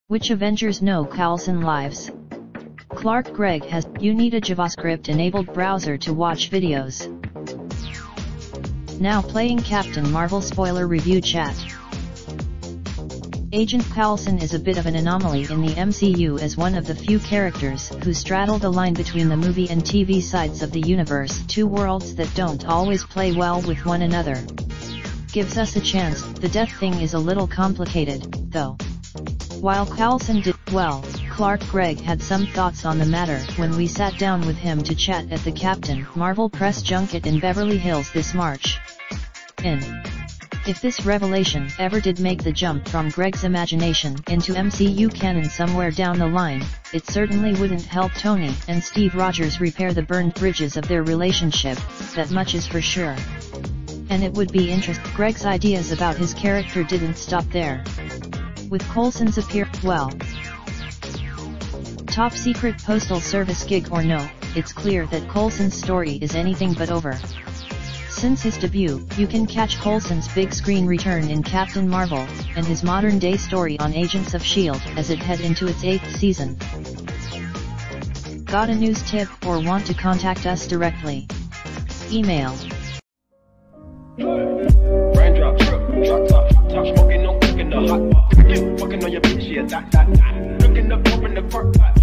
Which Avengers know Coulson lives? Gregg has, you need a JavaScript-enabled browser to watch videos. Now playing Captain Marvel spoiler review chat. Agent Coulson is a bit of an anomaly in the MCU as one of the few characters who straddle the line between the movie and TV sides of the universe, two worlds that don't always play well with one another. Gives us a chance. The death thing is a little complicated, though. While Coulson did well, Gregg had some thoughts on the matter when we sat down with him to chat at the Captain Marvel press junket in Beverly Hills this March. If this revelation ever did make the jump from Gregg's imagination into MCU canon somewhere down the line, it certainly wouldn't help Tony and Steve Rogers repair the burned bridges of their relationship, that much is for sure. And it would be interesting. Gregg's ideas about his character didn't stop there. With Coulson's top secret postal service gig or no, it's clear that Coulson's story is anything but over. Since his debut, you can catch Coulson's big screen return in Captain Marvel, and his modern-day story on Agents of S.H.I.E.L.D. as it heads into its 8th season. Got a news tip or want to contact us directly? Email. Raindrop, drop top, smoking, no cooking the hot pot. Fucking on your bitch, yeah, that. Looking up, open the park, pot.